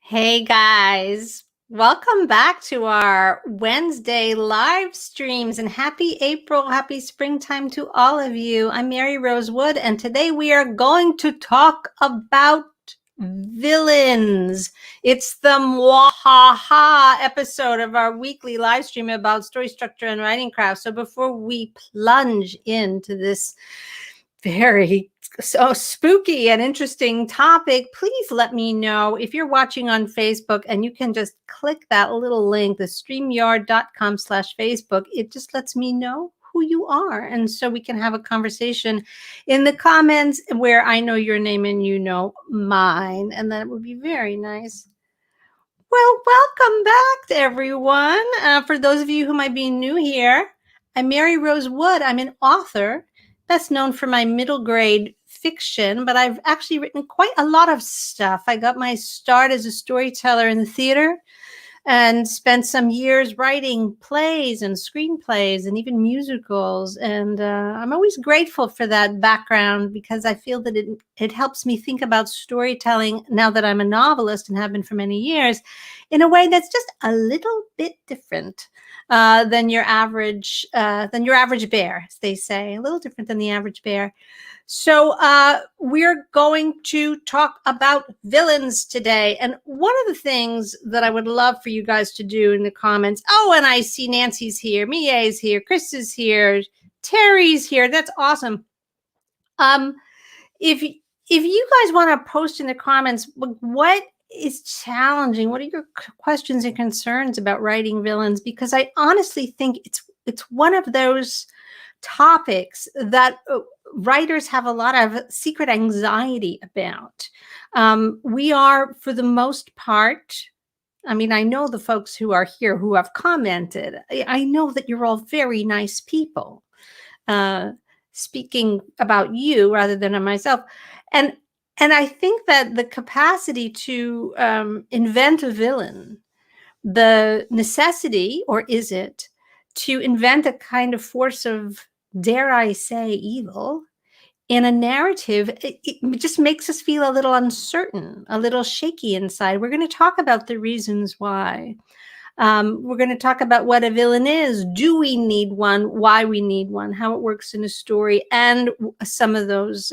Hey guys, welcome back to our Wednesday live streams and happy April, happy springtime to all of you. I'm Mary Rose Wood and today we are going to talk about villains. It's the Mwah-ha-ha episode of our weekly live stream about story structure and writing craft. So before we plunge into this very spooky and interesting topic, please let me know if you're watching on Facebook, and you can just click that little link, the streamyard.com/Facebook. It just lets me know who you are. And so we can have a conversation in the comments where I know your name and you know mine. And that would be very nice. Well, welcome back to everyone. For those of you who might be new here, I'm Mary Rose Wood. I'm an author, best known for my middle grade fiction, but I've actually written quite a lot of stuff. I got my start as a storyteller in the theater and spent some years writing plays and screenplays and even musicals. And I'm always grateful for that background because I feel that it helps me think about storytelling now that I'm a novelist and have been for many years in a way that's just a little bit different than your average bear, as they say, a little different than the average bear. So we're going to talk about villains today. And one of the things that I would love for you guys to do in the comments, oh, and I see Nancy's here, Mia's here, Chris is here, Terry's here. That's awesome. If you guys want to post in the comments, what is challenging? What are your questions and concerns about writing villains? Because I honestly think it's one of those topics that writers have a lot of secret anxiety about. We are, for the most part, I mean, I know the folks who are here who have commented. I know that you're all very nice people. Speaking about you rather than on myself. And I think that the capacity to invent a villain, the necessity, or is it, to invent a kind of force of, dare I say, evil in a narrative, it just makes us feel a little uncertain, a little shaky inside. We're going to talk about the reasons why. We're going to talk about what a villain is. Do we need one? Why we need one? How it works in a story, and some of those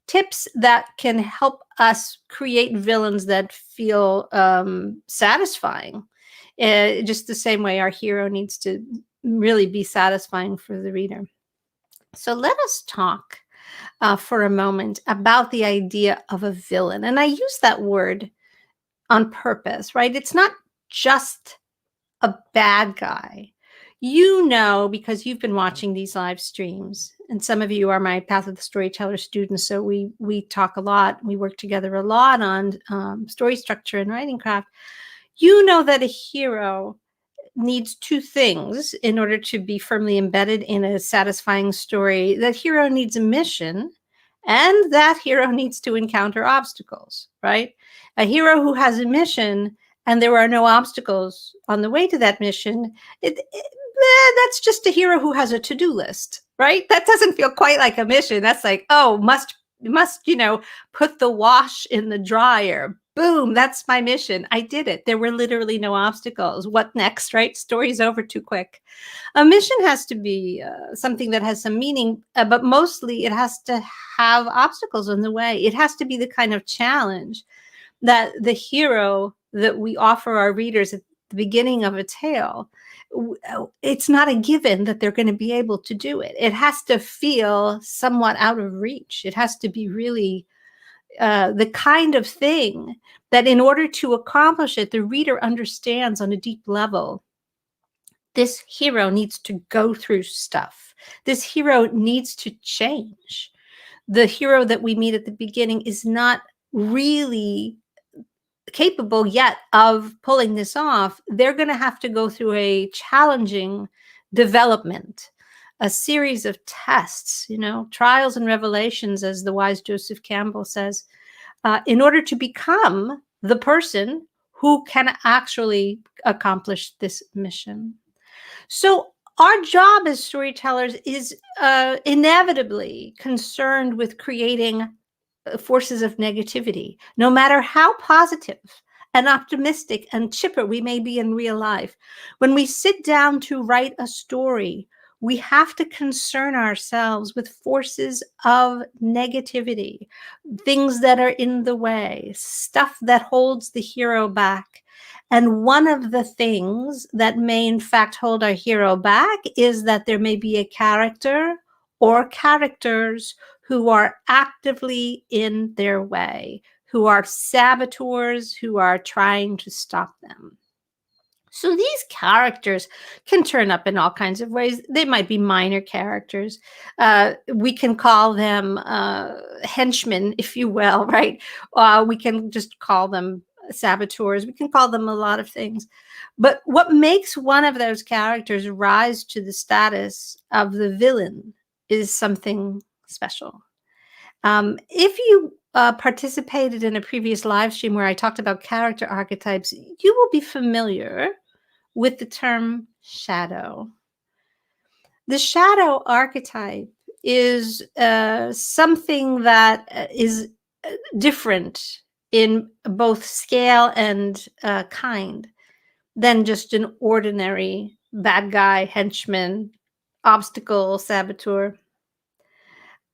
tips that can help us create villains that feel satisfying. Just the same way our hero needs to really be satisfying for the reader. So let us talk for a moment about the idea of a villain. And I use that word on purpose, right? It's not just a bad guy. You know, because you've been watching these live streams, and some of you are my Path of the Storyteller students, so we talk a lot. We work together a lot on story structure and writing craft. You know that a hero needs two things in order to be firmly embedded in a satisfying story. That hero needs a mission, and that hero needs to encounter obstacles, right? A hero who has a mission and there are no obstacles on the way to that mission, that's just a hero who has a to-do list, right? That doesn't feel quite like a mission. That's like, oh, must put the wash in the dryer. Boom, that's my mission. I did it. There were literally no obstacles. What next, right? Story's over too quick. A mission has to be something that has some meaning, but mostly it has to have obstacles in the way. It has to be the kind of challenge that the hero that we offer our readers at the beginning of a tale, it's not a given that they're going to be able to do it. It has to feel somewhat out of reach. It has to be really the kind of thing that in order to accomplish it, the reader understands on a deep level. This hero needs to go through stuff. This hero needs to change. The hero that we meet at the beginning is not really capable yet of pulling this off. They're going to have to go through a challenging development, a series of tests, trials and revelations, as the wise Joseph Campbell says, in order to become the person who can actually accomplish this mission. So our job as storytellers is inevitably concerned with creating forces of negativity, no matter how positive and optimistic and chipper we may be in real life. When we sit down to write a story, we have to concern ourselves with forces of negativity, things that are in the way, stuff that holds the hero back. And one of the things that may, in fact, hold our hero back is that there may be a character or characters who are actively in their way, who are saboteurs, who are trying to stop them. So these characters can turn up in all kinds of ways. They might be minor characters. We can call them henchmen, if you will, right? We can just call them saboteurs. We can call them a lot of things. But what makes one of those characters rise to the status of the villain is something special. If you participated in a previous live stream where I talked about character archetypes, you will be familiar with the term shadow. The shadow archetype is something that is different in both scale and kind than just an ordinary bad guy, henchman, obstacle, saboteur.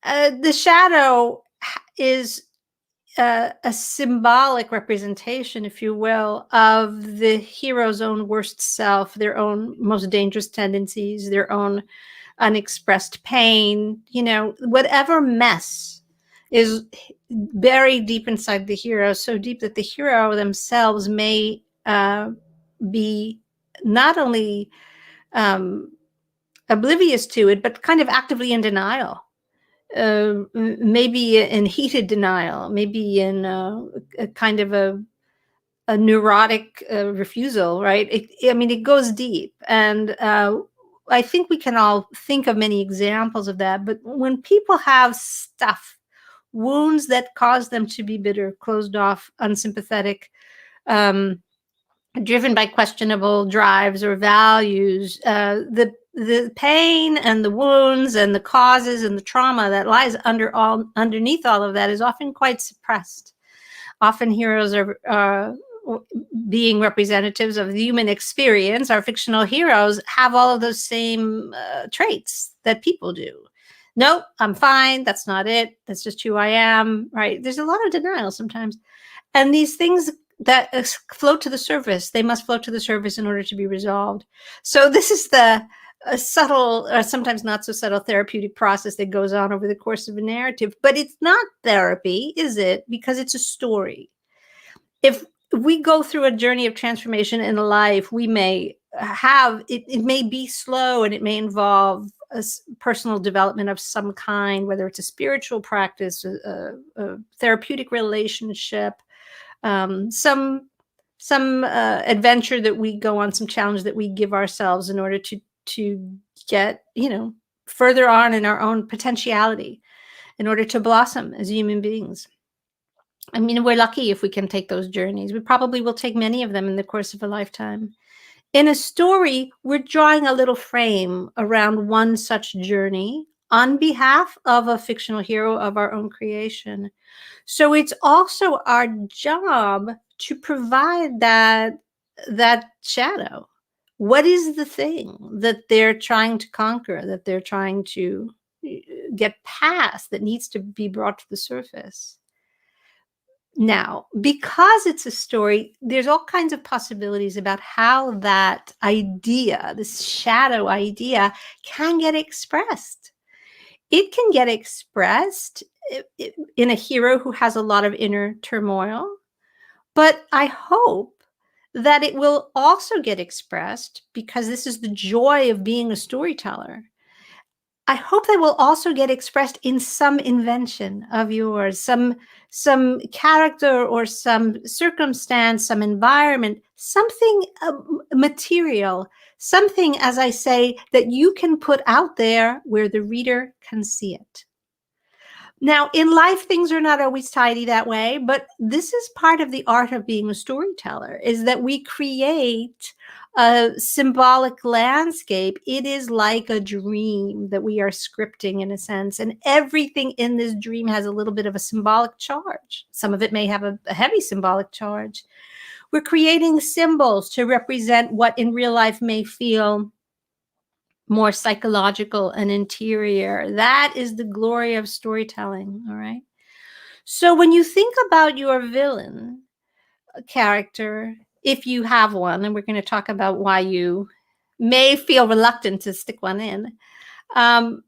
The shadow is a symbolic representation, if you will, of the hero's own worst self, their own most dangerous tendencies, their own unexpressed pain, whatever mess is buried deep inside the hero, so deep that the hero themselves may be not only oblivious to it, but kind of actively in denial. Maybe in heated denial, maybe in a kind of a neurotic refusal, right? It goes deep. And I think we can all think of many examples of that. But when people have stuff, wounds that cause them to be bitter, closed off, unsympathetic, driven by questionable drives or values, the pain and the wounds and the causes and the trauma that lies underneath all of that is often quite suppressed. Often heroes are being representatives of the human experience. Our fictional heroes have all of those same traits that people do. Nope, I'm fine. That's not it. That's just who I am, right? There's a lot of denial sometimes. And these things that float to the surface, they must float to the surface in order to be resolved. So this is the subtle, or sometimes not so subtle, therapeutic process that goes on over the course of a narrative. But it's not therapy, is it? Because it's a story. If we go through a journey of transformation in life, we may have, it may be slow, and it may involve a personal development of some kind, whether it's a spiritual practice, a therapeutic relationship, some adventure that we go on, some challenge that we give ourselves in order to get, further on in our own potentiality, in order to blossom as human beings. We're lucky if we can take those journeys. We probably will take many of them in the course of a lifetime. In a story, we're drawing a little frame around one such journey on behalf of a fictional hero of our own creation. So it's also our job to provide that shadow. What is the thing that they're trying to conquer, that they're trying to get past, that needs to be brought to the surface? Now, because it's a story, there's all kinds of possibilities about how that idea, this shadow idea, can get expressed. It can get expressed in a hero who has a lot of inner turmoil, but I hope that it will also get expressed, because this is the joy of being a storyteller. I hope that will also get expressed in some invention of yours, some character or some circumstance, some environment, something material, something, as I say, that you can put out there where the reader can see it. Now, in life, things are not always tidy that way, but this is part of the art of being a storyteller, is that we create a symbolic landscape. It is like a dream that we are scripting in a sense, and everything in this dream has a little bit of a symbolic charge. Some of it may have a heavy symbolic charge. We're creating symbols to represent what in real life may feel more psychological and interior. That is the glory of storytelling, all right? So when you think about your villain character, if you have one, and we're going to talk about why you may feel reluctant to stick one in, um,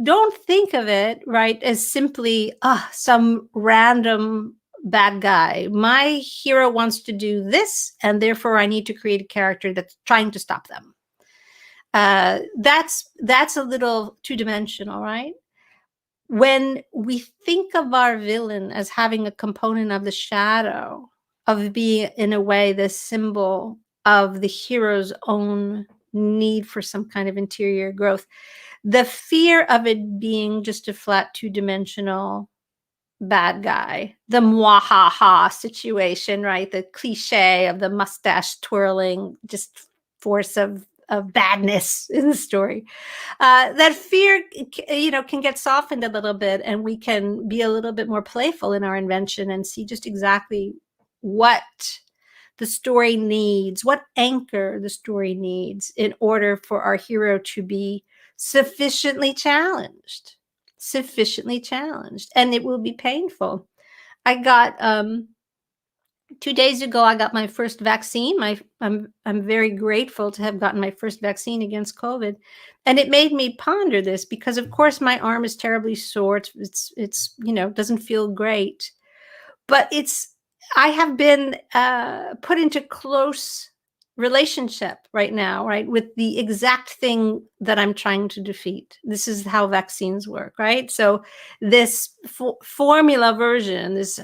don't think of it, right, as simply some random bad guy. My hero wants to do this, and therefore I need to create a character that's trying to stop them. That's a little two-dimensional, right? When we think of our villain as having a component of the shadow, of being in a way the symbol of the hero's own need for some kind of interior growth, the fear of it being just a flat two-dimensional bad guy, the Mwah-ha-ha situation, right? The cliche of the mustache twirling, just force of badness in the story. That fear, can get softened a little bit, and we can be a little bit more playful in our invention and see just exactly what the story needs, what anchor the story needs in order for our hero to be sufficiently challenged, and it will be painful. I got 2 days ago, I got my first vaccine. I'm very grateful to have gotten my first vaccine against COVID, and it made me ponder this because, of course, my arm is terribly sore. It's doesn't feel great, but I have been put into close relationship right now, right, with the exact thing that I'm trying to defeat. This is how vaccines work, right? So this formula version, this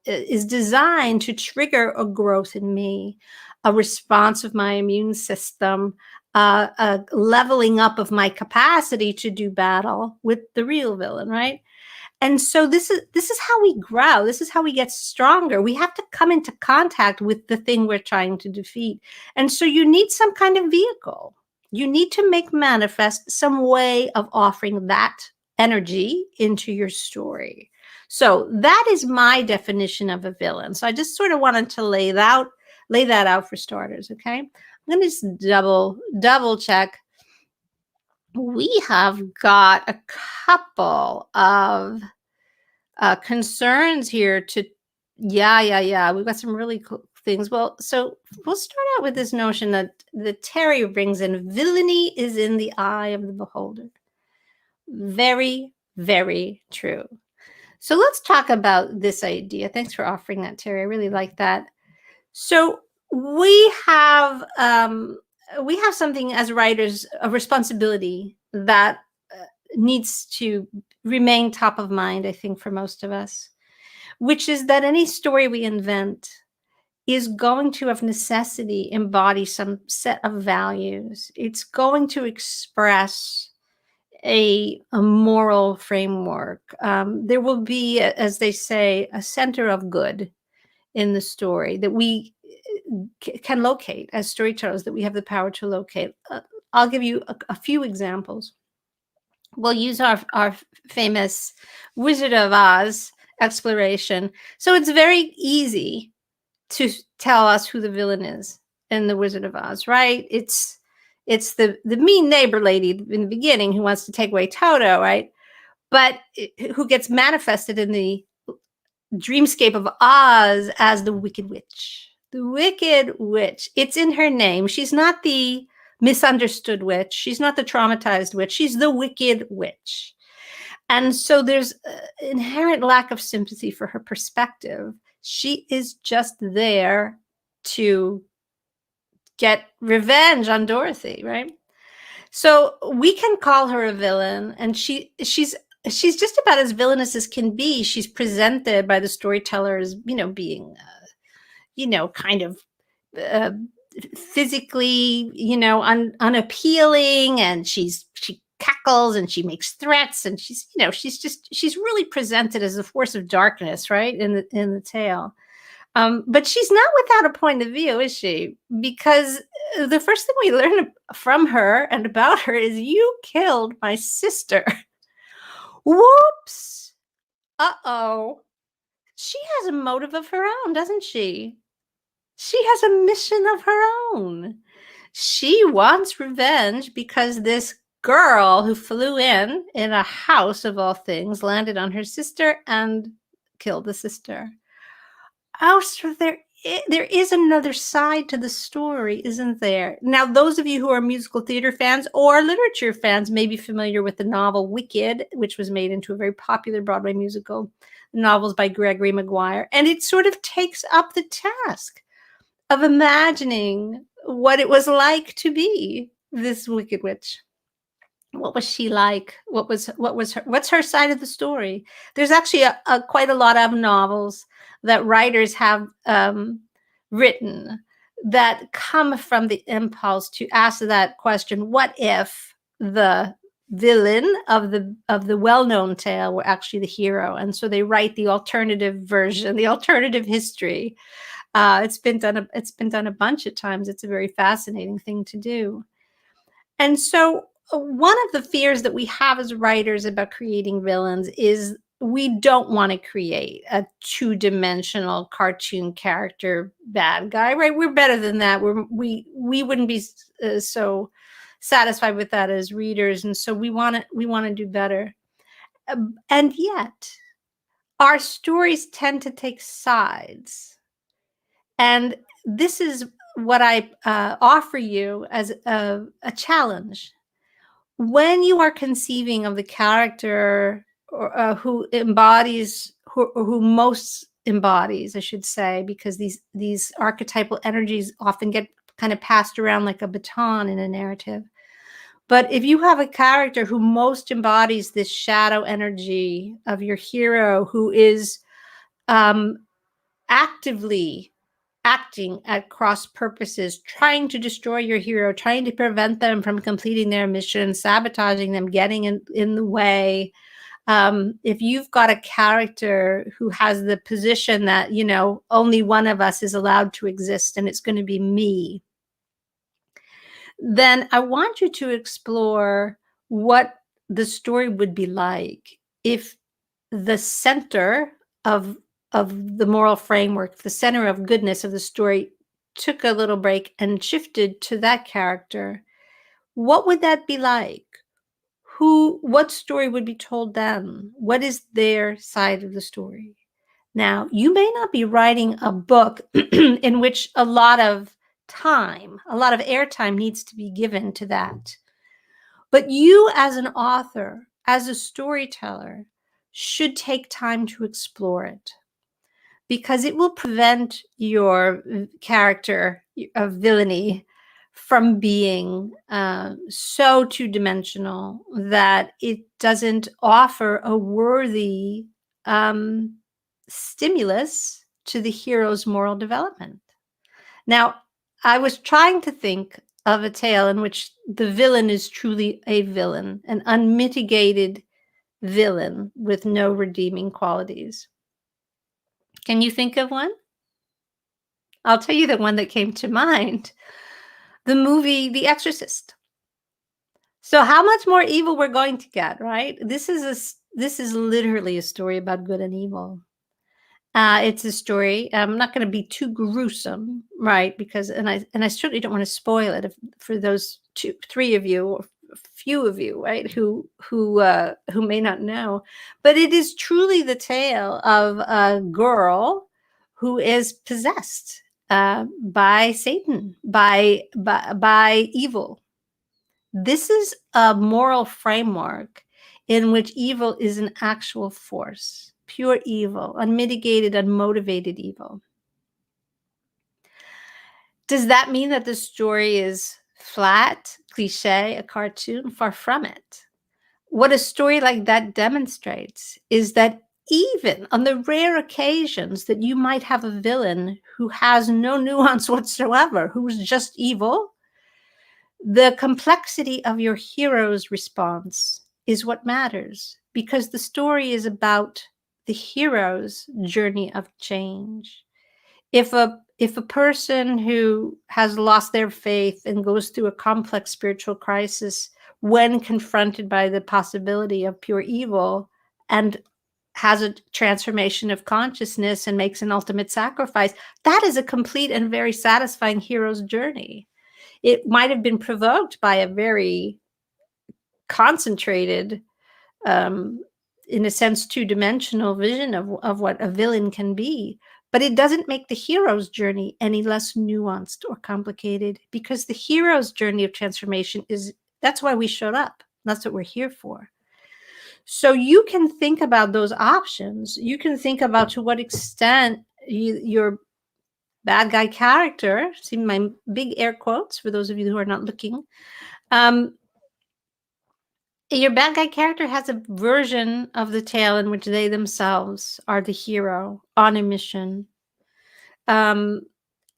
is designed to trigger a growth in me, a response of my immune system, a leveling up of my capacity to do battle with the real villain, right? And so this is how we grow. This is how we get stronger. We have to come into contact with the thing we're trying to defeat. And so you need some kind of vehicle. You need to make manifest some way of offering that energy into your story. So that is my definition of a villain. So I just sort of wanted to lay that out for starters. Okay. I'm going to just double check. We have got a couple of concerns here yeah. We've got some really cool things. Well, so we'll start out with this notion that Terry brings in: villainy is in the eye of the beholder. Very, very true. So let's talk about this idea. Thanks for offering that, Terry. I really like that. So we have something as writers, a responsibility that needs to remain top of mind, I think, for most of us, which is that any story we invent is going to, of necessity, embody some set of values. It's going to express a moral framework. There will be, as they say, a center of good in the story that we can locate as storytellers, that we have the power to locate. I'll give you a few examples. We'll use our famous Wizard of Oz exploration. So it's very easy to tell us who the villain is in the Wizard of Oz, right? It's the mean neighbor lady in the beginning who wants to take away Toto, right? But who gets manifested in the dreamscape of Oz as the Wicked Witch. The Wicked Witch. It's in her name. She's not the misunderstood witch. She's not the traumatized witch. She's the Wicked Witch. And so there's inherent lack of sympathy for her perspective. She is just there to get revenge on Dorothy, right? So we can call her a villain, and she's just about as villainous as can be. She's presented by the storyteller as, being, kind of physically, unappealing, and she cackles and she makes threats, and she's, she's really presented as a force of darkness, right, in the tale. But she's not without a point of view, is she? Because the first thing we learn from her and about her is, you killed my sister. Whoops. Uh-oh. She has a motive of her own, doesn't she? She has a mission of her own. She wants revenge because this girl who flew in a house of all things, landed on her sister and killed the sister. Oh, so there is another side to the story, isn't there? Now, those of you who are musical theater fans or literature fans may be familiar with the novel Wicked, which was made into a very popular Broadway musical. The novel's by Gregory Maguire, and it sort of takes up the task of imagining what it was like to be this Wicked Witch. What was she like? What's her side of the story? There's actually quite a lot of novels that writers have written that come from the impulse to ask that question: what if the villain of the well-known tale were actually the hero? And so they write the alternative version, the alternative history. It's been done a bunch of times. It's a very fascinating thing to do. And so one of the fears that we have as writers about creating villains is we don't want to create a two-dimensional cartoon character bad guy, right? We're better than that. We wouldn't be so satisfied with that as readers, and so we want to do better. And yet, our stories tend to take sides, and this is what I offer you as a challenge. When you are conceiving of the character who most embodies, I should say, because these archetypal energies often get kind of passed around like a baton in a narrative. But if you have a character who most embodies this shadow energy of your hero, who is actively acting at cross purposes, trying to destroy your hero, trying to prevent them from completing their mission, sabotaging them, getting in the way. If you've got a character who has the position that, only one of us is allowed to exist and it's going to be me, then I want you to explore what the story would be like if the center of the moral framework, the center of goodness of the story, took a little break and shifted to that character. What would that be like? What story would be told then? What is their side of the story? Now, you may not be writing a book in which a lot of airtime needs to be given to that. But you, as an author, as a storyteller, should take time to explore it, because it will prevent your character of villainy from being so two-dimensional that it doesn't offer a worthy stimulus to the hero's moral development. Now, I was trying to think of a tale in which the villain is truly a villain, an unmitigated villain with no redeeming qualities. Can you think of one? I'll tell you the one that came to mind. The movie The Exorcist. So how much more evil we're going to get, right? This is literally a story about good and evil. It's a story. I'm not going to be too gruesome, right? Because and I certainly don't want to spoil it for those three of you, or few of you, right? Who may not know. But it is truly the tale of a girl who is possessed by Satan, by evil. This is a moral framework in which evil is an actual force, pure evil, unmitigated, unmotivated evil. Does that mean that the story is flat, cliche, a cartoon? Far from it. What a story like that demonstrates is that even on the rare occasions that you might have a villain who has no nuance whatsoever, who's just evil, The complexity of your hero's response is what matters, because the story is about the hero's journey of change. If a person who has lost their faith and goes through a complex spiritual crisis, when confronted by the possibility of pure evil, and has a transformation of consciousness and makes an ultimate sacrifice, that is a complete and very satisfying hero's journey. It might have been provoked by a very concentrated, um, in a sense, two-dimensional vision of what a villain can be. But it doesn't make the hero's journey any less nuanced or complicated, because the hero's journey of transformation that's why we showed up. That's what we're here for. So you can think about those options. You can think about to what extent your bad guy character, see my big air quotes for those of you who are not looking, your bad guy character has a version of the tale in which they themselves are the hero on a mission.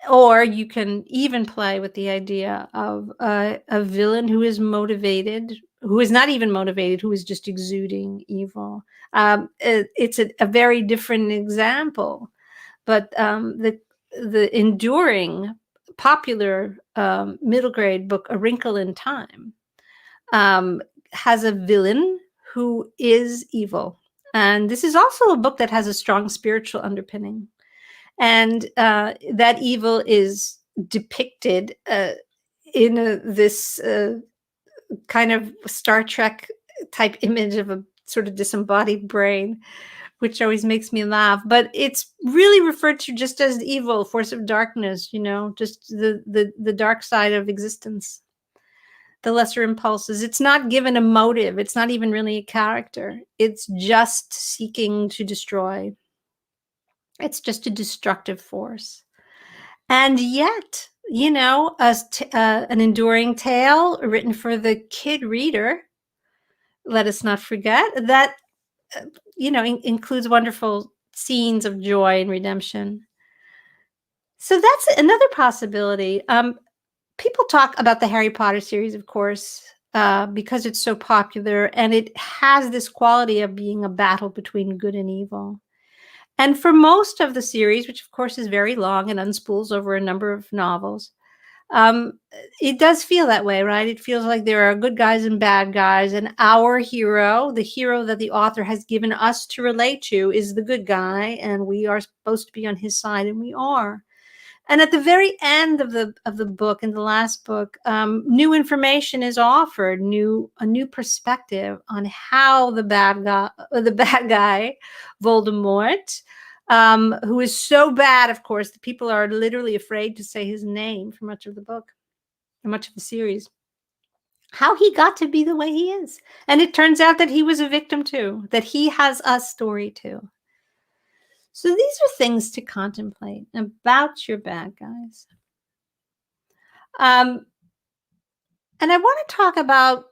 Or you can even play with the idea of a villain who is motivated, who is not even motivated, who is just exuding evil. It's a very different example, but the enduring, popular middle grade book, A Wrinkle in Time, has a villain who is evil. And this is also a book that has a strong spiritual underpinning. And that evil is depicted in this kind of Star Trek type image of a sort of disembodied brain, which always makes me laugh. But it's really referred to just as evil, force of darkness, just the dark side of existence, the lesser impulses. It's not given a motive. It's not even really a character. It's just seeking to destroy. It's just a destructive force. And yet, an enduring tale written for the kid reader, let us not forget, that, includes wonderful scenes of joy and redemption. So that's another possibility. People talk about the Harry Potter series, of course, because it's so popular, and it has this quality of being a battle between good and evil. And for most of the series, which of course is very long and unspools over a number of novels, it does feel that way, right? It feels like there are good guys and bad guys, and our hero, the hero that the author has given us to relate to, is the good guy, and we are supposed to be on his side, and we are. And at the very end of the book, in the last book, new information is offered, a new perspective on how the bad guy, Voldemort, who is so bad, of course, that people are literally afraid to say his name for much of the book, and much of the series, how he got to be the way he is. And it turns out that he was a victim too, that he has a story too. So these are things to contemplate about your bad guys. And I want to talk about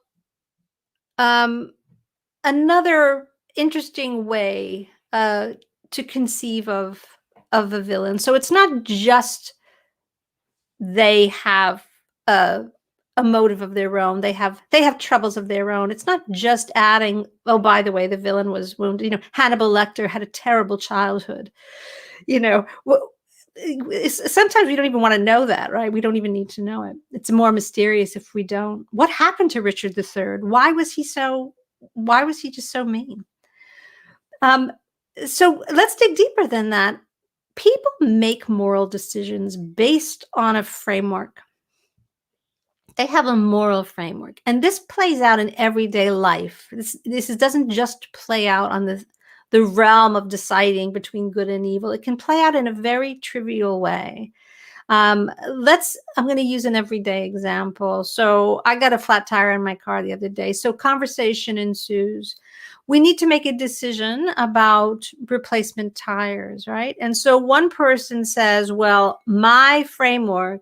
another interesting way to conceive of a villain. So it's not just they have a motive of their own. They have troubles of their own. It's not just adding, oh, by the way, the villain was wounded. Hannibal Lecter had a terrible childhood. Sometimes we don't even want to know that, right? We don't even need to know it. It's more mysterious if we don't. What happened to Richard III? Why was he just so mean? So let's dig deeper than that. People make moral decisions based on a framework. They have a moral framework, and this plays out in everyday life. This doesn't just play out on the realm of deciding between good and evil. It can play out in a very trivial way. I'm going to use an everyday example. So I got a flat tire on my car the other day. So conversation ensues. We need to make a decision about replacement tires, right? And so one person says, well, my framework,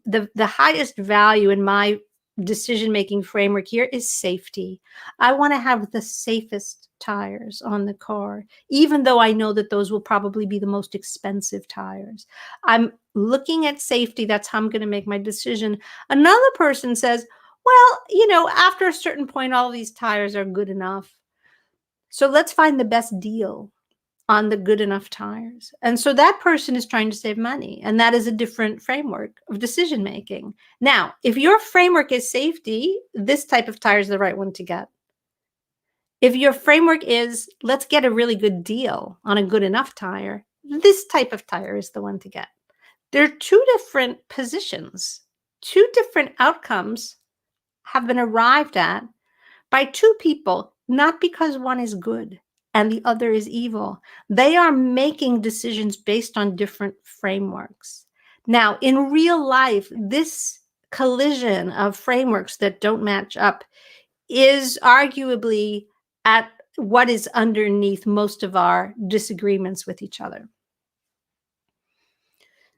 the highest value in my decision-making framework here is safety. I want to have the safest tires on the car, even though I know that those will probably be the most expensive tires. I'm looking at safety. That's how I'm going to make my decision. Another person says, well, after a certain point, all these tires are good enough. So let's find the best deal on the good enough tires. And so that person is trying to save money. And that is a different framework of decision making. Now, if your framework is safety, this type of tire is the right one to get. If your framework is, let's get a really good deal on a good enough tire, this type of tire is the one to get. There are two different positions. Two different outcomes have been arrived at by two people, not because one is good and the other is evil. They are making decisions based on different frameworks. Now, in real life, this collision of frameworks that don't match up is arguably at what is underneath most of our disagreements with each other.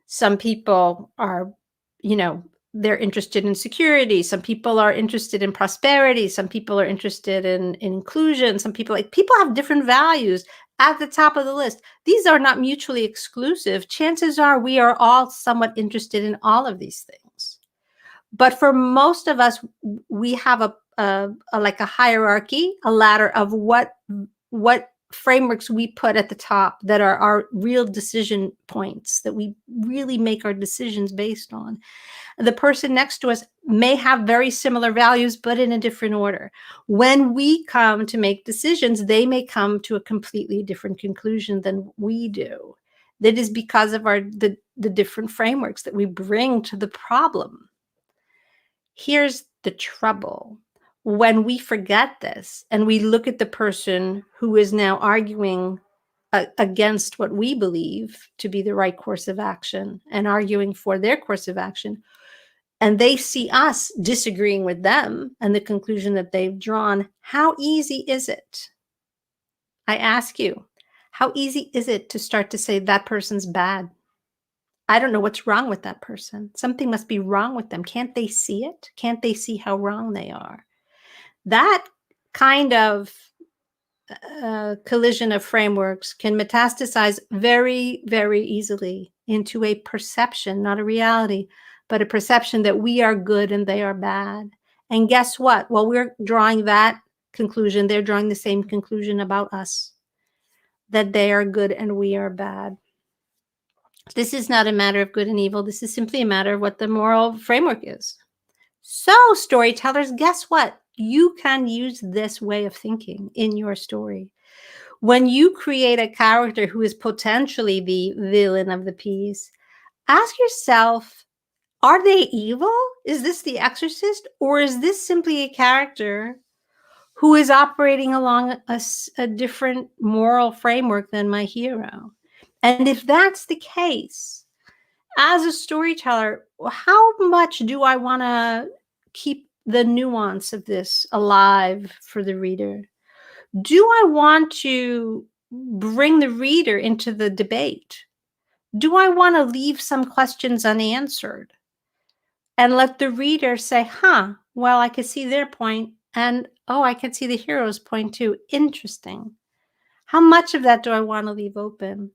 Some people are, they're interested in security. Some people are interested in prosperity. Some people are interested in inclusion. Some people have different values at the top of the list. These are not mutually exclusive. Chances are we are all somewhat interested in all of these things. But for most of us, we have a hierarchy, a ladder of what frameworks we put at the top that are our real decision points that we really make our decisions based on. The person next to us may have very similar values, but in a different order. When we come to make decisions, they may come to a completely different conclusion than we do. That is because of the different frameworks that we bring to the problem. Here's the trouble. When we forget this and we look at the person who is now arguing against what we believe to be the right course of action and arguing for their course of action, and they see us disagreeing with them and the conclusion that they've drawn, how easy is it? I ask you, how easy is it to start to say that person's bad? I don't know what's wrong with that person. Something must be wrong with them. Can't they see it? Can't they see how wrong they are? That kind of collision of frameworks can metastasize very, very easily into a perception, not a reality, but a perception that we are good and they are bad. And guess what? While we're drawing that conclusion, they're drawing the same conclusion about us, that they are good and we are bad. This is not a matter of good and evil. This is simply a matter of what the moral framework is. So, storytellers, guess what? You can use this way of thinking in your story. When you create a character who is potentially the villain of the piece, ask yourself, are they evil? Is this the exorcist? Or is this simply a character who is operating along a different moral framework than my hero? And if that's the case, as a storyteller, how much do I want to keep the nuance of this alive for the reader? Do I want to bring the reader into the debate? Do I want to leave some questions unanswered and let the reader say, well, I could see their point, and I could see the hero's point too. Interesting. How much of that do I want to leave open?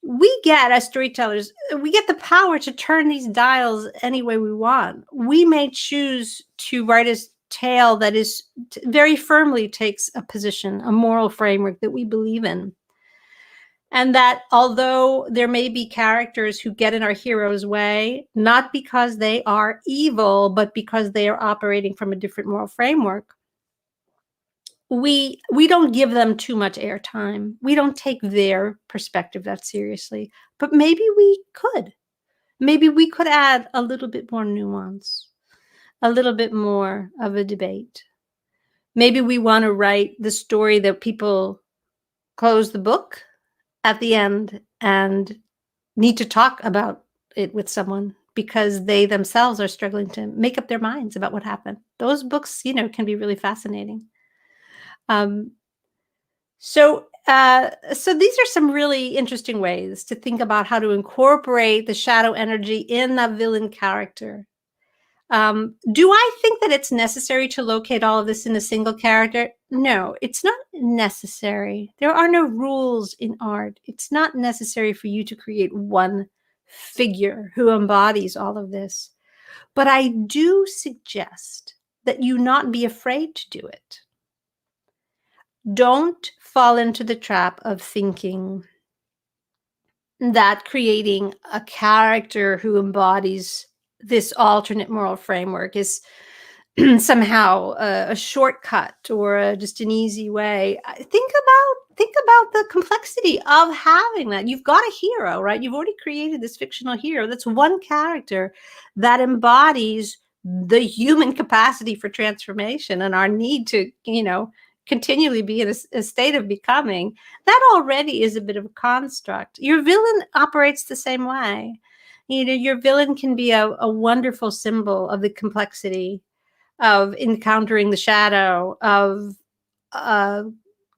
We get, as storytellers, we get the power to turn these dials any way we want. We may choose to write a tale that is very firmly takes a position, a moral framework that we believe in. And that although there may be characters who get in our hero's way, not because they are evil, but because they are operating from a different moral framework, we don't give them too much airtime. We don't take their perspective that seriously, but maybe we could. Maybe we could add a little bit more nuance, a little bit more of a debate. Maybe we want to write the story that people close the book at the end and need to talk about it with someone because they themselves are struggling to make up their minds about what happened. Those books, can be really fascinating. So these are some really interesting ways to think about how to incorporate the shadow energy in a villain character. Do I think that it's necessary to locate all of this in a single character? No, it's not necessary. There are no rules in art. It's not necessary for you to create one figure who embodies all of this. But I do suggest that you not be afraid to do it. Don't fall into the trap of thinking that creating a character who embodies this alternate moral framework is somehow a shortcut or just an easy way. Think about the complexity of having that. You've got a hero, right? You've already created this fictional hero. That's one character that embodies the human capacity for transformation and our need to, continually be in a state of becoming. That already is a bit of a construct. Your villain operates the same way. Your villain can be a wonderful symbol of the complexity of encountering the shadow, of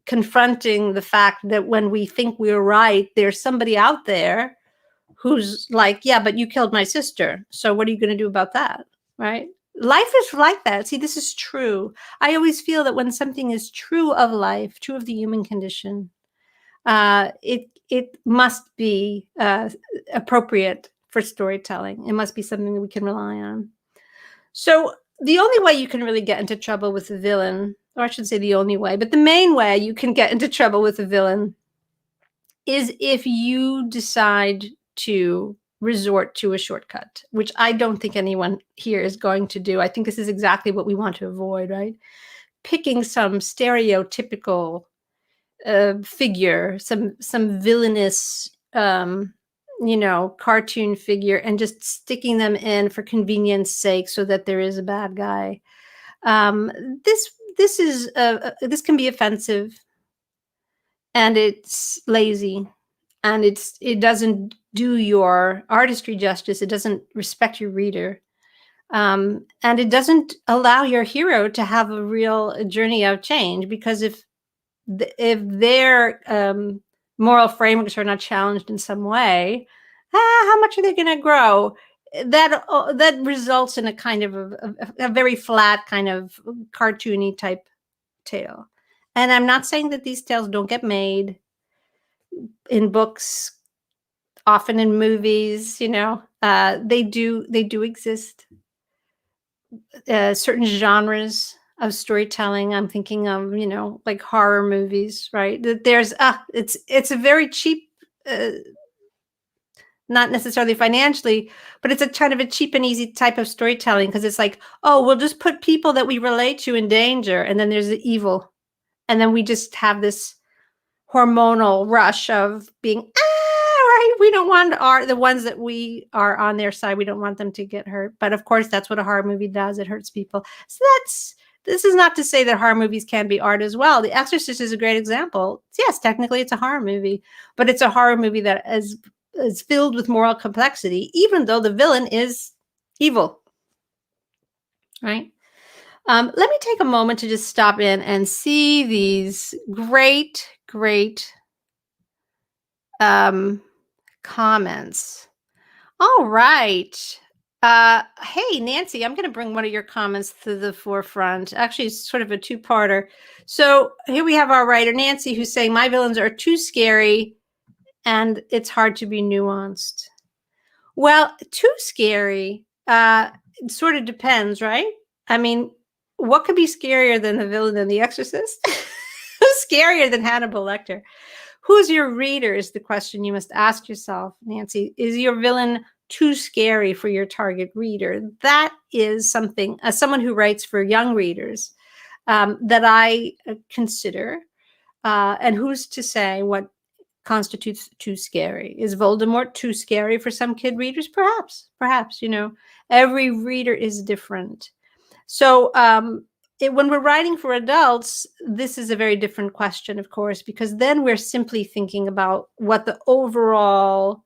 confronting the fact that when we think we're right, there's somebody out there who's like, yeah, but you killed my sister. So what are you going to do about that? Right? Life is like that. See, this is true. I always feel that when something is true of life, true of the human condition, it must be appropriate for storytelling. It must be something that we can rely on. So the only way you can really get into trouble with a villain, or I should say the only way, but the main way you can get into trouble with a villain is if you decide to resort to a shortcut, which I don't think anyone here is going to do. I think this is exactly what we want to avoid, right? Picking some stereotypical figure, some villainous, cartoon figure, and just sticking them in for convenience sake, so that there is a bad guy. This can be offensive, and it's lazy, and it doesn't do your artistry justice. It doesn't respect your reader, and it doesn't allow your hero to have a real journey of change, because if their moral frameworks are not challenged in some way, how much are they going to grow? That results in a kind of a very flat, kind of cartoony type tale. And I'm not saying that these tales don't get made in books, often in movies. They do exist. Certain genres of storytelling. I'm thinking of, like horror movies, right? That there's it's a very cheap, not necessarily financially, but it's a kind of a cheap and easy type of storytelling, because it's like, oh, we'll just put people that we relate to in danger, and then there's the evil, and then we just have this hormonal rush of being, right? We don't want the ones that we are on their side. We don't want them to get hurt. But of course, that's what a horror movie does. It hurts people. So this is not to say that horror movies can be art as well. The Exorcist is a great example. Yes, technically it's a horror movie, but it's a horror movie that is filled with moral complexity, even though the villain is evil, right? Let me take a moment to just stop in and see these great comments. All right. Hey, Nancy, I'm going to bring one of your comments to the forefront. Actually, it's sort of a two-parter. So here we have our writer, Nancy, who's saying, my villains are too scary and it's hard to be nuanced. Well, too scary, it sort of depends, right? I mean, what could be scarier than the villain in The Exorcist? Who's scarier than Hannibal Lecter? Who's your reader is the question you must ask yourself, Nancy. Is your villain too scary for your target reader? That is something, as someone who writes for young readers, that I consider. And who's to say what constitutes too scary? Is Voldemort too scary for some kid readers? Perhaps, every reader is different. So when we're writing for adults, this is a very different question, of course, because then we're simply thinking about what the overall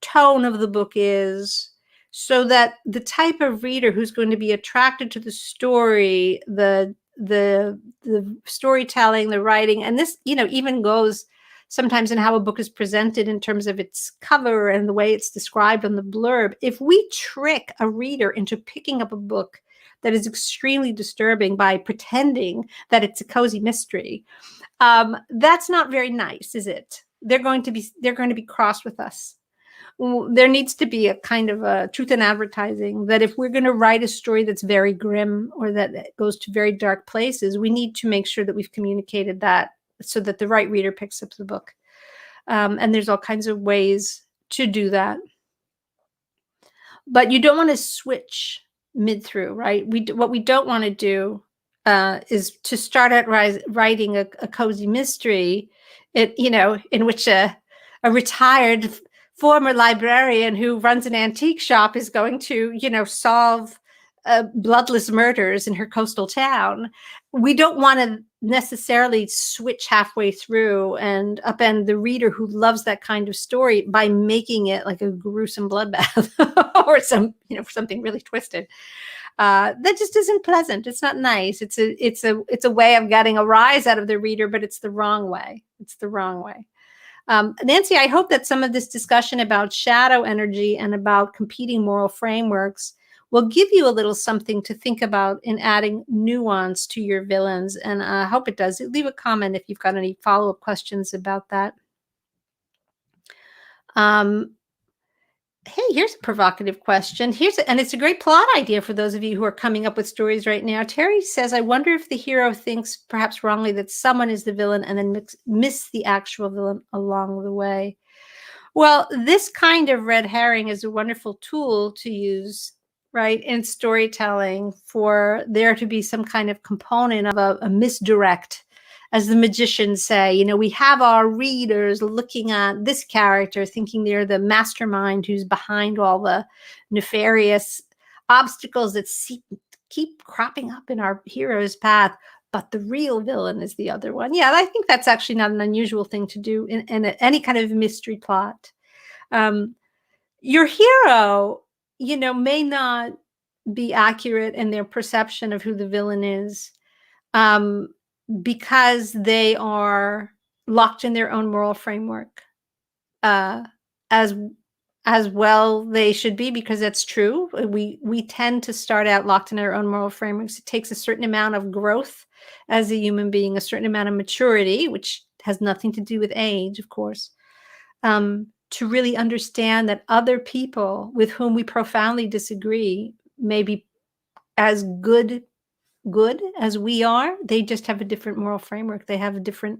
tone of the book is, so that the type of reader who's going to be attracted to the story, the storytelling, the writing, and this, even goes sometimes in how a book is presented in terms of its cover and the way it's described on the blurb. If we trick a reader into picking up a book that is extremely disturbing by pretending that it's a cozy mystery, that's not very nice, is it? They're going to be cross with us. There needs to be a kind of a truth in advertising that if we're going to write a story that's very grim or that goes to very dark places, we need to make sure that we've communicated that so that the right reader picks up the book. And there's all kinds of ways to do that. But you don't want to switch mid through, right? What we don't want to do is to start out writing a cozy mystery, in which a retired former librarian who runs an antique shop is going to, solve bloodless murders in her coastal town. We don't want to necessarily switch halfway through and upend the reader who loves that kind of story by making it like a gruesome bloodbath or something really twisted. That just isn't pleasant. It's not nice. It's a way of getting a rise out of the reader, but it's the wrong way. It's the wrong way. Nancy, I hope that some of this discussion about shadow energy and about competing moral frameworks will give you a little something to think about in adding nuance to your villains. And I hope it does. Leave a comment if you've got any follow-up questions about that. Hey, here's a provocative question. And it's a great plot idea for those of you who are coming up with stories right now. Terry says, I wonder if the hero thinks, perhaps wrongly, that someone is the villain and then miss the actual villain along the way. Well, this kind of red herring is a wonderful tool to use, right, in storytelling for there to be some kind of component of a misdirect. As the magicians say, we have our readers looking at this character, thinking they're the mastermind who's behind all the nefarious obstacles that keep cropping up in our hero's path. But the real villain is the other one. Yeah, I think that's actually not an unusual thing to do in any kind of mystery plot. Your hero, may not be accurate in their perception of who the villain is. Because they are locked in their own moral framework, as well they should be, because that's true. We tend to start out locked in our own moral frameworks. It takes a certain amount of growth as a human being, a certain amount of maturity, which has nothing to do with age, of course, to really understand that other people with whom we profoundly disagree may be as good as we are. They just have a different moral framework. They have different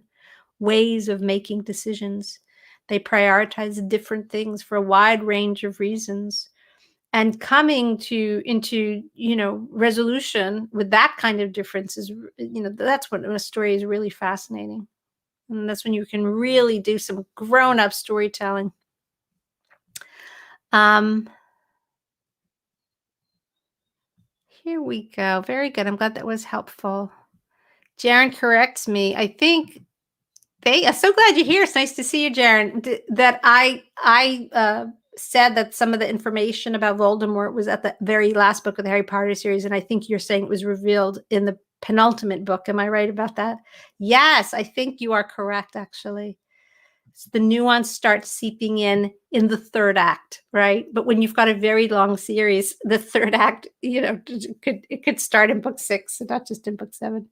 ways of making decisions. They prioritize different things for a wide range of reasons. And coming into resolution with that kind of difference is, that's when a story is really fascinating. And that's when you can really do some grown-up storytelling. Here we go. Very good. I'm glad that was helpful. Jaren corrects me. I think I'm so glad you're here. It's nice to see you, Jaren. That I said that some of the information about Voldemort was at the very last book of the Harry Potter series, and I think you're saying it was revealed in the penultimate book. Am I right about that? Yes, I think you are correct, actually. So the nuance starts seeping in the third act, right? But when you've got a very long series, the third act, it could start in book 6, and not just in book 7.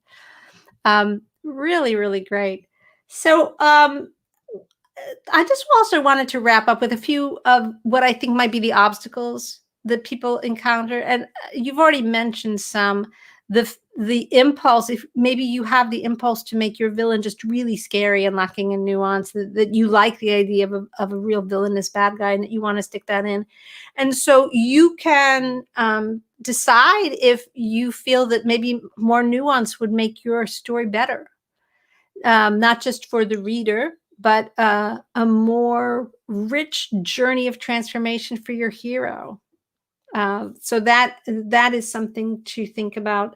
Really, really great. So I just also wanted to wrap up with a few of what I think might be the obstacles that people encounter. And you've already mentioned some. The impulse, if maybe you have the impulse to make your villain just really scary and lacking in nuance, that you like the idea of a real villainous bad guy and that you want to stick that in. And so you can decide if you feel that maybe more nuance would make your story better. Not just for the reader, but a more rich journey of transformation for your hero. So that is something to think about.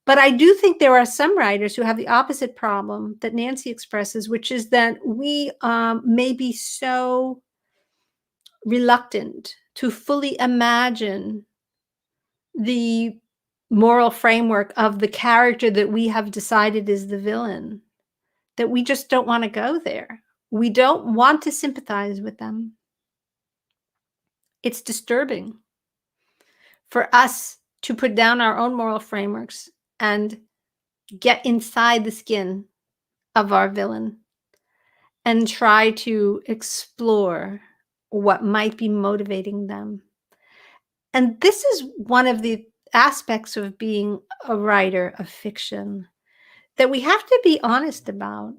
But I do think there are some writers who have the opposite problem that Nancy expresses, which is that we may be so reluctant to fully imagine the moral framework of the character that we have decided is the villain, that we just don't want to go there. We don't want to sympathize with them. It's disturbing for us to put down our own moral frameworks and get inside the skin of our villain and try to explore what might be motivating them. And this is one of the aspects of being a writer of fiction that we have to be honest about.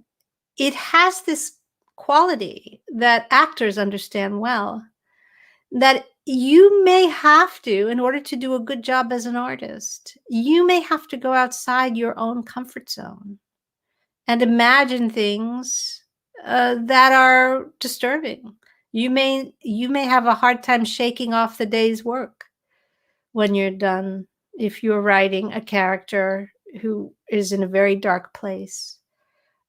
It has this quality that actors understand well, that you may have to, in order to do a good job as an artist, you may have to go outside your own comfort zone and imagine things that are disturbing. You may have a hard time shaking off the day's work when you're done if you're writing a character who is in a very dark place.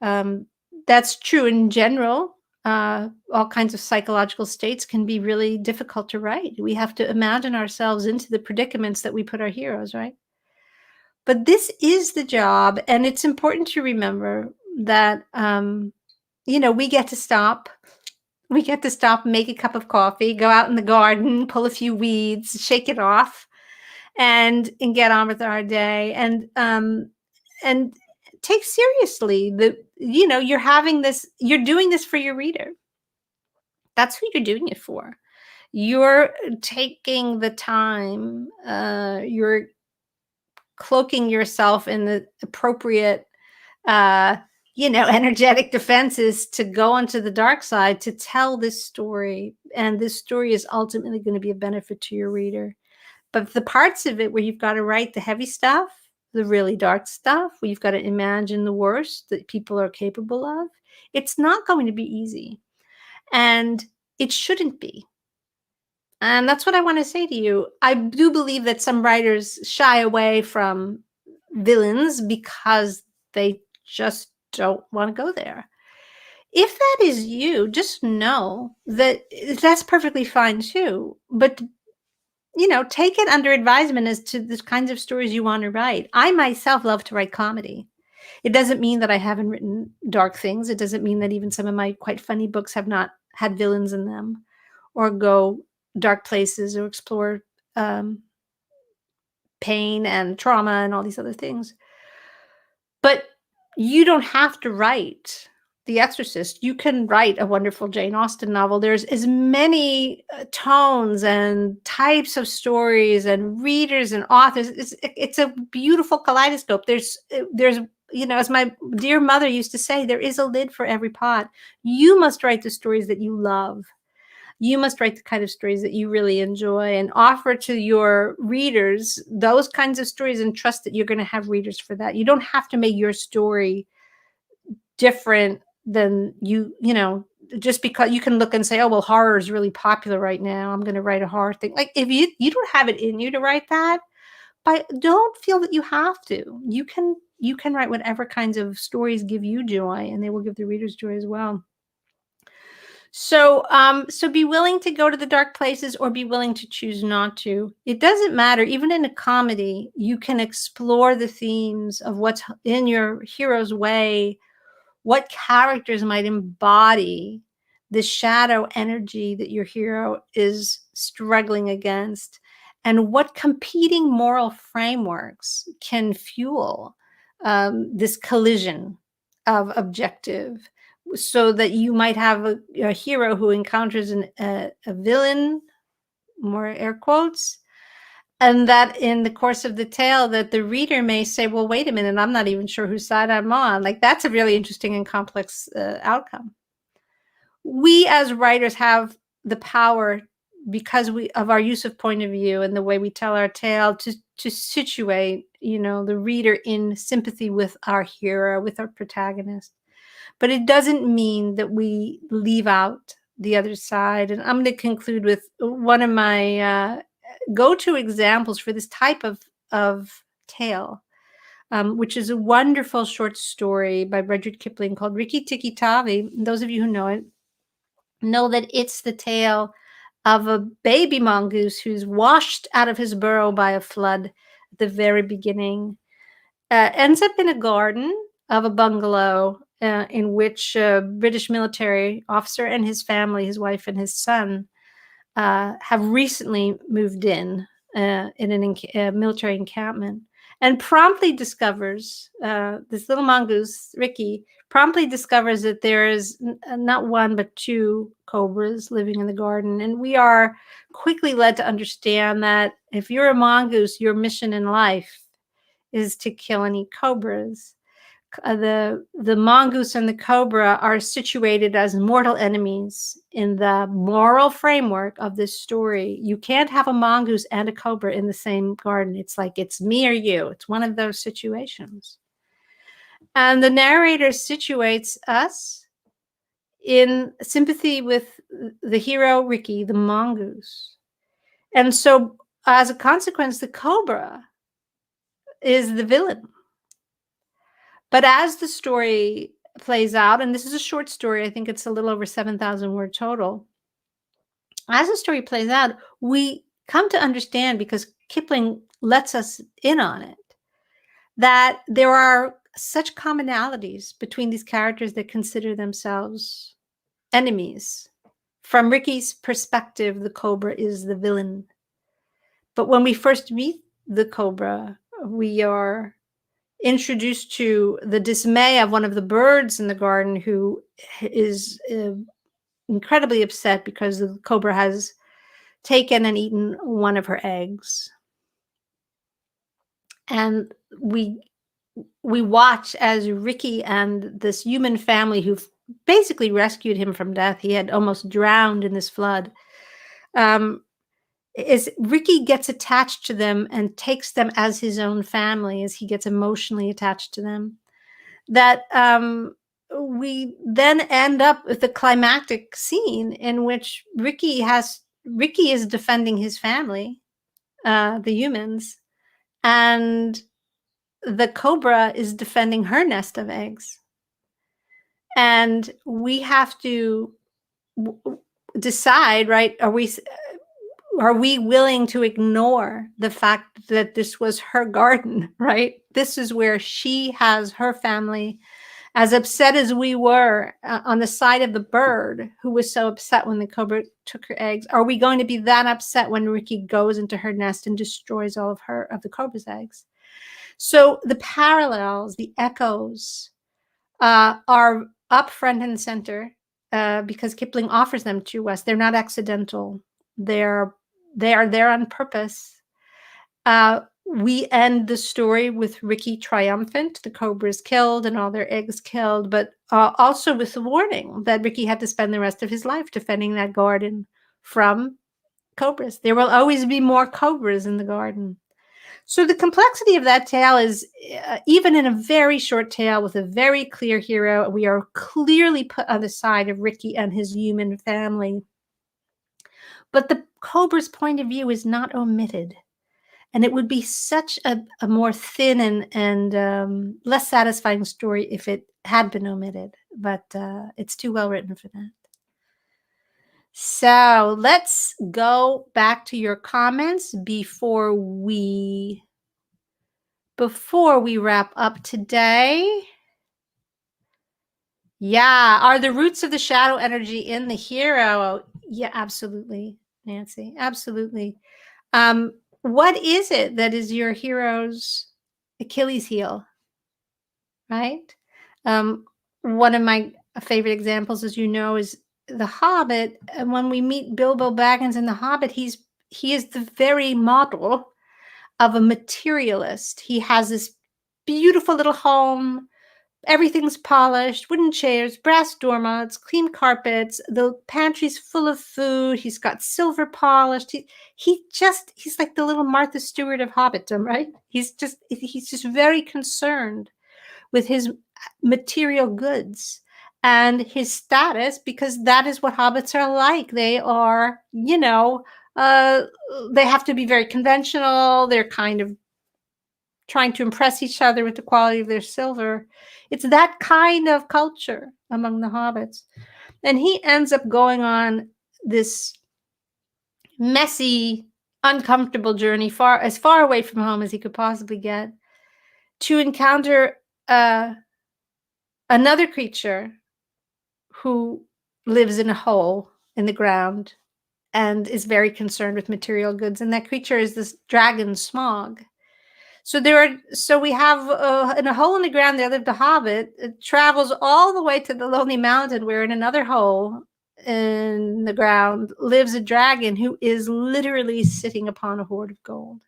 Um, that's true in general. All kinds of psychological states can be really difficult to write. We have to imagine ourselves into the predicaments that we put our heroes, right? But this is the job, and it's important to remember that we get to stop. We get to stop, make a cup of coffee, go out in the garden, pull a few weeds, shake it off, and get on with our day, and take seriously you're doing this for your reader. That's who you're doing it for. You're taking the time, you're cloaking yourself in the appropriate energetic defenses to go onto the dark side to tell this story, and this story is ultimately going to be a benefit to your reader. But the parts of it where you've got to write the heavy stuff, the really dark stuff, where you've got to imagine the worst that people are capable of, it's not going to be easy. And it shouldn't be. And that's what I want to say to you. I do believe that some writers shy away from villains because they just don't want to go there. If that is you, just know that that's perfectly fine too. But take it under advisement as to the kinds of stories you want to write. I myself love to write comedy. It doesn't mean that I haven't written dark things. It doesn't mean that even some of my quite funny books have not had villains in them, or go dark places, or explore pain and trauma and all these other things. But you don't have to write The Exorcist. You can write a wonderful Jane Austen novel. There's as many tones and types of stories and readers and authors. It's a beautiful kaleidoscope. There's as my dear mother used to say, there is a lid for every pot. You must write the stories that you love. You must write the kind of stories that you really enjoy, and offer to your readers those kinds of stories, and trust that you're going to have readers for that. You don't have to make your story different than just because you can look and say, oh, well, horror is really popular right now, I'm going to write a horror thing. Like, if you don't have it in you to write that, but don't feel that you have to. You can write whatever kinds of stories give you joy, and they will give the readers joy as well. So be willing to go to the dark places, or be willing to choose not to. It doesn't matter. Even in a comedy, you can explore the themes of what's in your hero's way, what characters might embody the shadow energy that your hero is struggling against, and what competing moral frameworks can fuel this collision of objective, so that you might have a hero who encounters a villain, more air quotes, and that in the course of the tale, that the reader may say, well, wait a minute, I'm not even sure whose side I'm on. Like, that's a really interesting and complex outcome. We as writers have the power, because of our use of point of view and the way we tell our tale, to situate, the reader in sympathy with our hero, with our protagonist. But it doesn't mean that we leave out the other side. And I'm going to conclude with one of my go-to examples for this type of tale, which is a wonderful short story by Rudyard Kipling called Rikki Tikki Tavi. Those of you who know it know that it's the tale of a baby mongoose who's washed out of his burrow by a flood at the very beginning, ends up in a garden of a bungalow, in which a British military officer and his family, his wife and his son, have recently moved in a military encampment, and promptly discovers, this little mongoose, Ricky, promptly discovers that there is not one but two cobras living in the garden. And we are quickly led to understand that if you're a mongoose, your mission in life is to kill and eat cobras. The mongoose and the cobra are situated as mortal enemies in the moral framework of this story. You can't have a mongoose and a cobra in the same garden. It's like it's me or you. It's one of those situations. And the narrator situates us in sympathy with the hero, Ricky, the mongoose. And so, as a consequence, the cobra is the villain. But as the story plays out, and this is a short story, I think it's a little over 7,000 word total. As the story plays out, we come to understand, because Kipling lets us in on it, that there are such commonalities between these characters that consider themselves enemies. From Ricky's perspective, the cobra is the villain. But when we first meet the cobra, we are introduced to the dismay of one of the birds in the garden, who is incredibly upset because the cobra has taken and eaten one of her eggs. And we watch as Ricky and this human family, who basically rescued him from death, he had almost drowned in this flood, is Ricky gets attached to them and takes them as his own family, as he gets emotionally attached to them. That we then end up with the climactic scene in which Ricky is defending his family, the humans, and the cobra is defending her nest of eggs. And we have to decide, right? Are we willing to ignore the fact that this was her garden, right? This is where she has her family. As upset as we were on the side of the bird, who was so upset when the cobra took her eggs, are we going to be that upset when Ricky goes into her nest and destroys all of the cobra's eggs? So the parallels, the echoes, are up front and center, because Kipling offers them to us. They're not accidental. They are there on purpose. We end the story with Ricky triumphant. The cobra is killed and all their eggs killed, but also with the warning that Ricky had to spend the rest of his life defending that garden from cobras. There will always be more cobras in the garden. So the complexity of that tale is, even in a very short tale with a very clear hero, we are clearly put on the side of Ricky and his human family. But the cobra's point of view is not omitted. And it would be such a more thin and less satisfying story if it had been omitted. But it's too well written for that. So let's go back to your comments before we wrap up today. Yeah, are the roots of the shadow energy in the hero? Yeah, absolutely, Nancy. Absolutely. What is it that is your hero's Achilles heel, right? One of my favorite examples, as you know, is The Hobbit. And when we meet Bilbo Baggins in The Hobbit, he is the very model of a materialist. He has this beautiful little home. Everything's polished, wooden chairs, brass doormats, clean carpets. The pantry's full of food. He's got silver polished. He's like the little Martha Stewart of Hobbitdom, right? He's just very concerned with his material goods and his status, because that is what hobbits are like. They are, they have to be very conventional. They're kind of trying to impress each other with the quality of their silver. It's that kind of culture among the hobbits. And he ends up going on this messy, uncomfortable journey, as far away from home as he could possibly get, to encounter another creature who lives in a hole in the ground and is very concerned with material goods, and that creature is this dragon Smog. So we have in a hole in the ground there lived a hobbit. It travels all the way to the lonely mountain, where in another hole in the ground lives a dragon who is literally sitting upon a hoard of gold.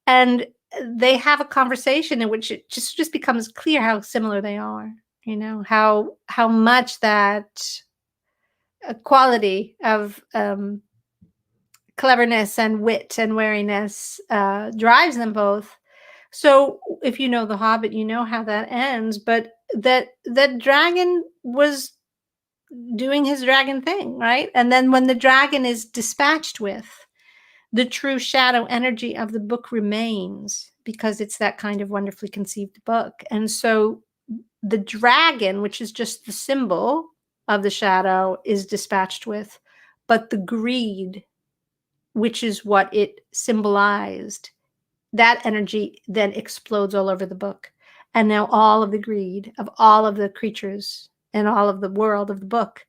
And they have a conversation in which it just becomes clear how similar they are. You know, how much that quality of cleverness and wit and wariness drives them both. So if you know The Hobbit, you know how that ends. But that dragon was doing his dragon thing, right? And then when the dragon is dispatched with, the true shadow energy of the book remains, because it's that kind of wonderfully conceived book. And so the dragon, which is just the symbol of the shadow, is dispatched with, but the greed, which is what it symbolized, that energy then explodes all over the book. And now all of the greed of all of the creatures and all of the world of the book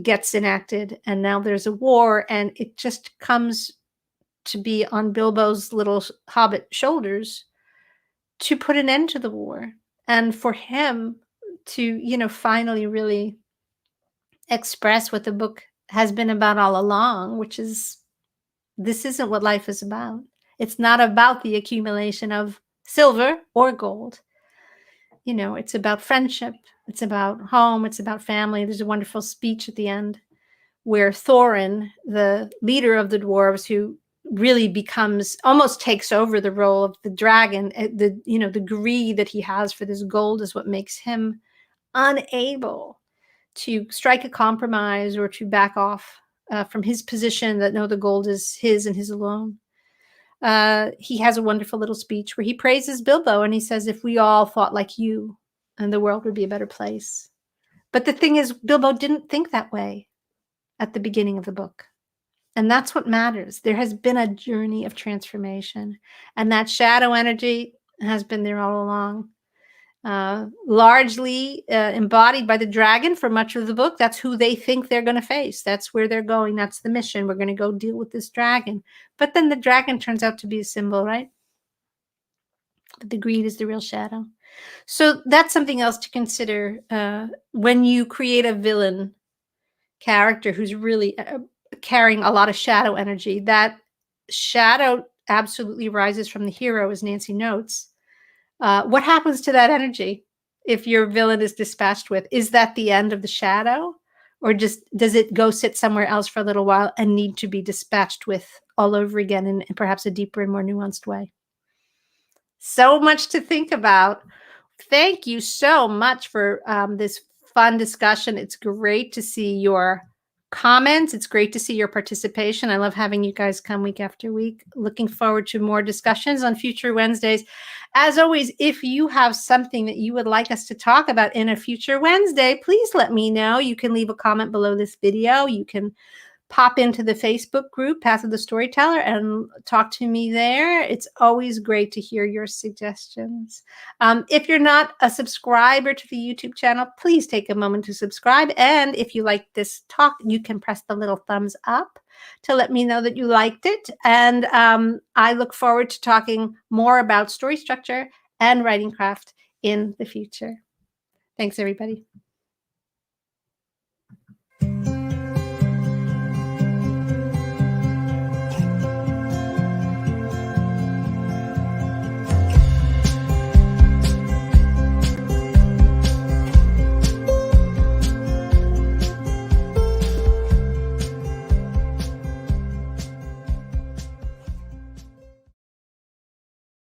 gets enacted. And now there's a war, and it just comes to be on Bilbo's little hobbit shoulders to put an end to the war. And for him to, you know, finally really express what the book has been about all along, which is, this isn't what life is about. It's not about the accumulation of silver or gold. You know, it's about friendship. It's about home. It's about family. There's a wonderful speech at the end where Thorin, the leader of the dwarves, who really becomes, almost takes over the role of the dragon, the greed that he has for this gold is what makes him unable to strike a compromise or to back off from his position that no, the gold is his and his alone. He has a wonderful little speech where he praises Bilbo, and he says, if we all thought like you, and the world would be a better place. But the thing is, Bilbo didn't think that way at the beginning of the book. And that's what matters. There has been a journey of transformation, and that shadow energy has been there all along. Largely embodied by the dragon for much of the book. That's who they think they're going to face. That's where they're going. That's the mission. We're going to go deal with this dragon. But then the dragon turns out to be a symbol, right? But the greed is the real shadow. So that's something else to consider when you create a villain character who's really carrying a lot of shadow energy. That shadow absolutely rises from the hero, as Nancy notes. What happens to that energy if your villain is dispatched with? Is that the end of the shadow? Or just does it go sit somewhere else for a little while and need to be dispatched with all over again in perhaps a deeper and more nuanced way? So much to think about. Thank you so much for this fun discussion. It's great to see your comments. It's great to see your participation. I love having you guys come week after week. Looking forward to more discussions on future Wednesdays. As always, if you have something that you would like us to talk about in a future Wednesday, please let me know. You can leave a comment below this video. You can pop into the Facebook group, Path of the Storyteller, and talk to me there. It's always great to hear your suggestions. If you're not a subscriber to the YouTube channel, please take a moment to subscribe. And if you like this talk, you can press the little thumbs up to let me know that you liked it. And I look forward to talking more about story structure and writing craft in the future. Thanks, everybody.